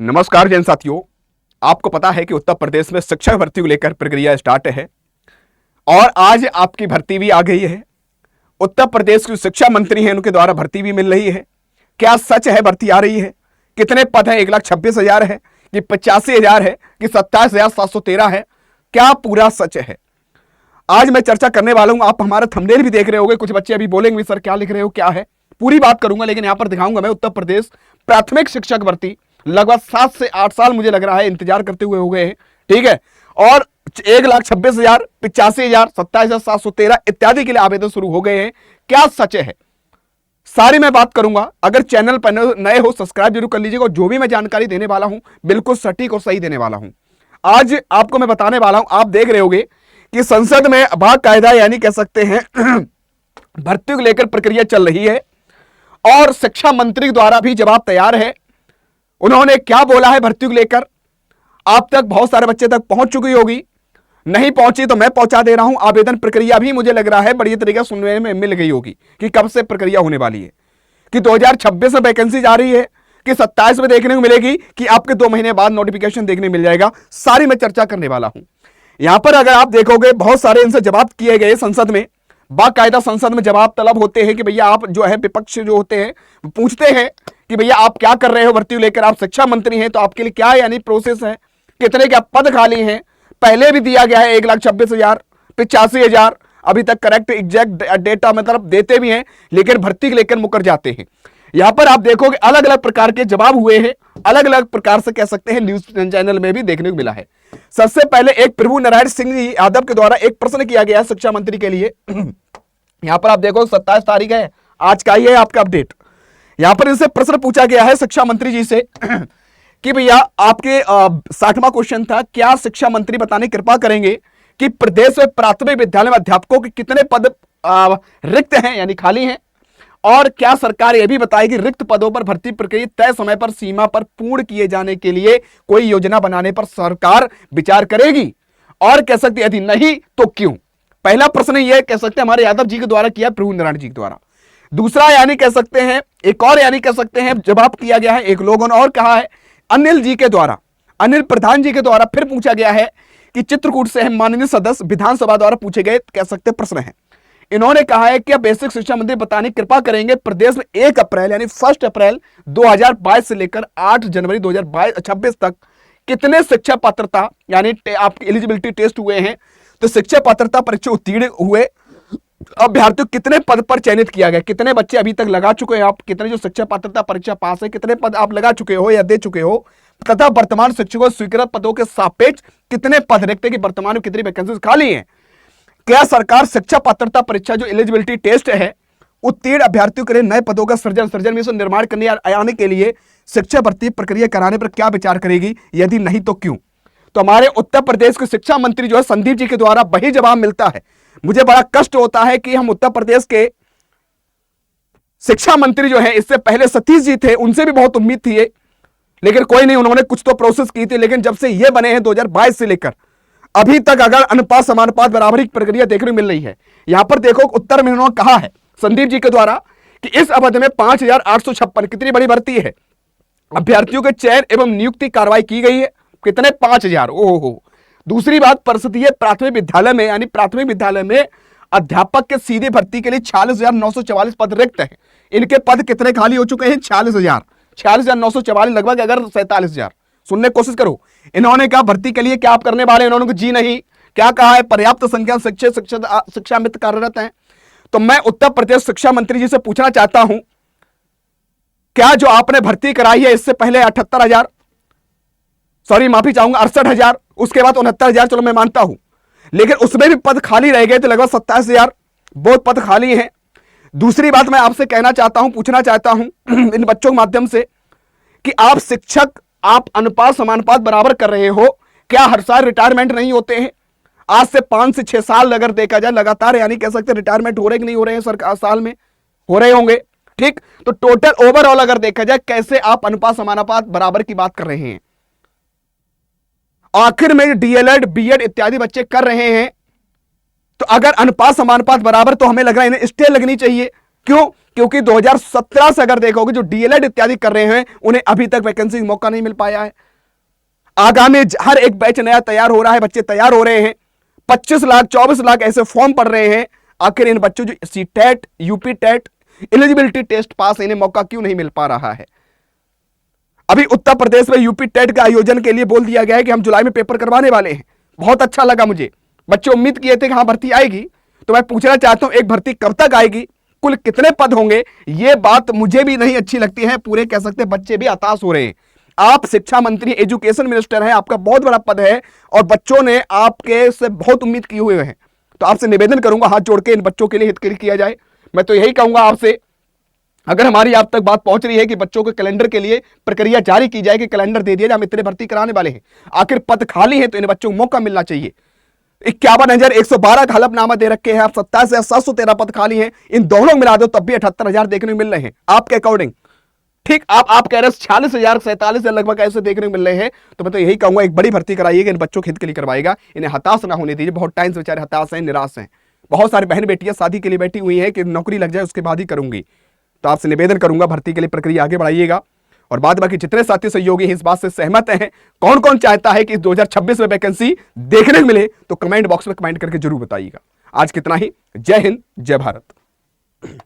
नमस्कार जैन साथियों, आपको पता है कि उत्तर प्रदेश में शिक्षक भर्ती को लेकर प्रक्रिया स्टार्ट है और आज आपकी भर्ती भी आ गई है। उत्तर प्रदेश की शिक्षा मंत्री हैं, उनके द्वारा भर्ती भी मिल रही है। क्या सच है भर्ती आ रही है? कितने पद हैं? 1,26,000 है कि 85,000 है कि 27,713 है? क्या पूरा सच है? आज मैं चर्चा करने वाला हूं। आप हमारा थंबनेल भी देख रहे होंगे। कुछ बच्चे अभी बोलेंगे सर क्या लिख रहे हो, क्या है? पूरी बात करूंगा, लेकिन यहां पर दिखाऊंगा मैं उत्तर प्रदेश प्राथमिक शिक्षक भर्ती लगभग 7 से 8 साल मुझे लग रहा है इंतजार करते हुए हो गए हैं। ठीक है, और 1,26,000, 85,000, 27,713 इत्यादि के लिए आवेदन शुरू हो गए हैं। क्या सच है? सारी मैं बात करूंगा। अगर चैनल पर नए हो सब्सक्राइब जरूर कर लीजिएगा। जो भी मैं जानकारी देने वाला हूं बिल्कुल सटीक और सही देने वाला हूं। आज आपको मैं बताने वाला हूं, आप देख रहे होंगे कि संसद में बाकायदा यानी कह सकते हैं भर्ती को लेकर प्रक्रिया चल रही है और शिक्षा मंत्री द्वारा भी जवाब तैयार है। उन्होंने क्या बोला है भर्ती को लेकर, आप तक बहुत सारे बच्चे तक पहुंच चुकी होगी। नहीं पहुंची तो मैं पहुंचा दे रहा हूं। आवेदन प्रक्रिया भी मुझे लग रहा है बढ़िया तरीके से सुनने में मिल गई होगी कि कब से प्रक्रिया होने वाली है, कि 2026 में वैकेंसी जा रही है कि 27 में देखने को मिलेगी कि आपके 2 महीने बाद नोटिफिकेशन देखने मिल जाएगा। सारी मैं चर्चा करने वाला हूं। यहां पर अगर आप देखोगे बहुत सारे इनसे जवाब किए गए संसद में। बाकायदा संसद में जवाब तलब होते हैं कि भैया आप जो है विपक्ष जो होते हैं पूछते हैं कि भैया आप क्या कर रहे हो भर्ती को लेकर, आप शिक्षा मंत्री हैं तो आपके लिए क्या यानी प्रोसेस है, कितने क्या पद खाली हैं। पहले भी दिया गया है 1,26,000, 85,000। अभी तक करेक्ट एग्जैक्ट डेटा मतलब देते भी हैं, लेकिन भर्ती को लेकर मुकर जाते हैं। यहां पर आप देखोगे अलग अलग प्रकार के जवाब हुए हैं, अलग अलग प्रकार से कह सकते हैं न्यूज चैनल में भी देखने को मिला है। सबसे पहले एक प्रभु नारायण सिंह जी यादव के द्वारा एक प्रश्न किया गया है शिक्षा मंत्री के लिए। यहां पर आप देखो 27 तारीख है, आज का ही है आपका अपडेट। यहां पर इनसे प्रश्न पूछा गया है शिक्षा मंत्री जी से कि भैया आपके 60वां क्वेश्चन था, क्या शिक्षा मंत्री बताने कृपा करेंगे कि प्रदेश में प्राथमिक विद्यालय में अध्यापकों के कितने पद रिक्त हैं यानी खाली हैं, और क्या सरकार यह भी बताएगी रिक्त पदों पर भर्ती प्रक्रिया तय समय पर सीमा पर पूर्ण किए जाने के लिए कोई योजना बनाने पर सरकार विचार करेगी, और कह सकती यदि नहीं तो क्यों? पहला प्रश्न यह कह सकते हैं हमारे यादव जी के द्वारा किया, प्रभु नारायण जी के द्वारा। दूसरा यानी कह सकते हैं एक और यानी कह सकते हैं जवाब किया गया है, एक लोगों ने और कहा है अनिल जी के द्वारा, अनिल प्रधान जी के द्वारा फिर पूछा गया है कि चित्रकूट से माननीय सदस्य विधानसभा द्वारा पूछे गए कह सकते प्रश्न है। इन्होंने कहा है कि बेसिक शिक्षा मंत्री बताने कृपा करेंगे प्रदेश में 1 अप्रैल यानी 1 अप्रैल 2022 से लेकर 8 जनवरी 2026 तक कितने शिक्षा पात्रता यानी आपके एलिजिबिलिटी टेस्ट हुए हैं, तो शिक्षा पात्रता परीक्षा उत्तीर्ण हुए अभ्यर्थियों कितने पद पर चयनित किया गया, कितने बच्चे अभी तक लगा चुके हैं आप, कितने जो शिक्षा पात्रता परीक्षा पास है, कितने पद आप लगा चुके हो या दे चुके हो, तथा वर्तमान शिक्षकों स्वीकृत पदों के सापेक्ष कितने पद रिक्त है कि वर्तमान में कितनी वैकेंसी खाली हैं। क्या सरकार शिक्षा पात्रता परीक्षा जो एलिजिबिलिटी टेस्ट है उत्तीर्ण अभ्यर्थियों के लिए नए पदों का सृजन में से निर्माण करने आने के लिए शिक्षा भर्ती प्रक्रिया कराने पर क्या विचार करेगी, यदि नहीं तो क्यों? तो हमारे उत्तर प्रदेश के शिक्षा मंत्री जो है संदीप जी के द्वारा वही जवाब मिलता है। मुझे बड़ा कष्ट होता है कि हम उत्तर प्रदेश के शिक्षा मंत्री जो है इससे पहले सतीश जी थे, उनसे भी बहुत उम्मीद थी लेकिन कोई नहीं, उन्होंने कुछ तो प्रोसेस की थी, लेकिन जब से ये बने हैं 2022 से लेकर अभी तक अगर अनुपात समानुपात बराबरी की प्रक्रिया देखने को मिल रही है। यहां पर देखो उत्तर में उन्होंने कहा है संदीप जी के द्वारा कि इस अवधि में 5,856 कितनी बड़ी भर्ती है अभ्यर्थियों के चयन एवं नियुक्ति कार्रवाई की गई है। कितने? 5,000। ओहो। दूसरी बात परिस्थिति है प्राथमिक विद्यालय में यानी प्राथमिक विद्यालय में अध्यापक के सीधे भर्ती के लिए 46,944 पद रिक्त हैं। इनके पद कितने खाली हो चुके हैं? 46,000, 46,944 लगभग अगर 47,000। सुनने की कोशिश करो। इन्होंने कहा भर्ती के लिए क्या आप करने वाले? इन्होंने जी नहीं। क्या कहा है? पर्याप्त संख्या शिक्षा मित्र कार्यरत हैं। तो मैं उत्तर प्रदेश शिक्षा मंत्री जी से पूछना चाहता हूं, क्या जो आपने भर्ती कराई है इससे पहले 68,000 सॉरी माफी चाहूंगा 68,000, उसके बाद 69,000, चलो मैं मानता हूं, लेकिन उसमें भी पद खाली रह गए थे लगभग 27,000 बहुत पद खाली हैं। दूसरी बात मैं आपसे कहना चाहता हूं, पूछना चाहता हूं इन बच्चों के माध्यम से कि आप शिक्षक आप अनुपात समानुपात बराबर कर रहे हो, क्या हर साल रिटायरमेंट नहीं होते हैं? आज से 5 से 6 साल अगर देखा जाए लगातार यानी कह सकते रिटायरमेंट हो रहे कि नहीं हो रहे हैं सरकार, साल में हो रहे होंगे। ठीक, तो टोटल ओवरऑल अगर देखा जाए कैसे आप अनुपात समानुपात बराबर की बात कर रहे हैं। आखिर में डीएलएड बीएड इत्यादि बच्चे कर रहे हैं, तो अगर अनुपात समानुपात बराबर तो हमें लग रहा है इन्हें स्टे लगनी चाहिए। क्यों? क्योंकि 2017 से अगर देखोगे जो डीएलएड इत्यादि कर रहे हैं उन्हें अभी तक वैकेंसी मौका नहीं मिल पाया है। आगामी हर एक बैच नया तैयार हो रहा है, बच्चे तैयार हो रहे हैं, 25 लाख 24 लाख ऐसे फॉर्म पड़ रहे हैं। आखिर इन बच्चों जो CTET UP TET eligibility test pass, इन्हें मौका क्यों नहीं मिल पा रहा है? अभी उत्तर प्रदेश में यूपी टेट के आयोजन के लिए बोल दिया गया है कि हम जुलाई में पेपर करवाने वाले हैं। बहुत अच्छा लगा मुझे। बच्चे उम्मीद किए थे कि हाँ भर्ती आएगी, तो मैं पूछना चाहता हूं एक भर्ती कब तक आएगी, कुल कितने पद होंगे? यह बात मुझे भी नहीं अच्छी लगती है। पूरे कह सकते हैं बच्चे भी हताश हो रहे हैं। आप शिक्षा मंत्री, एजुकेशन मिनिस्टर हैं, आपका बहुत बड़ा पद है और बच्चों ने आपके से बहुत उम्मीद किए हुए हैं। तो आपसे निवेदन करूंगा हाथ जोड़ के इन बच्चों के लिए हित के लिए किया जाए। मैं तो यही कहूंगा आपसे, अगर हमारी आप तक बात पहुंच रही है कि बच्चों के कैलेंडर के लिए प्रक्रिया जारी की जाए कि कैलेंडर दे दिया जाए, हम इतने भर्ती कराने वाले हैं, आखिर पद खाली है तो इन बच्चों को मौका मिलना चाहिए। 51,112 का हलफनामा दे रखे हैं आप, 27,713 पद खाली हैं, इन दोनों मिला दो तब भी 78,000 देखने को मिल रहे हैं आपके अकॉर्डिंग। ठीक, आप कह रहे हैं 46,000 47,000 लगभग ऐसे देखने को मिल रहे हैं। तो मैं तो यही कहूंगा एक बड़ी भर्ती कराइएगा, इन बच्चों के हित के लिए करवाएगा, इन्हें हताश ना होने दीजिए। बहुत टाइम से बेचारे हताश हैं, निराश हैं। बहुत सारी बहन बेटियां शादी के लिए बैठी हुई हैं कि नौकरी लग जाए उसके बाद ही करूंगी। तो आपसे निवेदन करूंगा भर्ती के लिए प्रक्रिया आगे बढ़ाइएगा। और बाद बाकी जितने साथी सहयोगी हैं इस बात से सहमत हैं, कौन कौन चाहता है कि इस 2026 में वैकेंसी देखने को मिले, तो कमेंट बॉक्स में कमेंट करके जरूर बताइएगा। आज कितना ही। जय हिंद, जय भारत।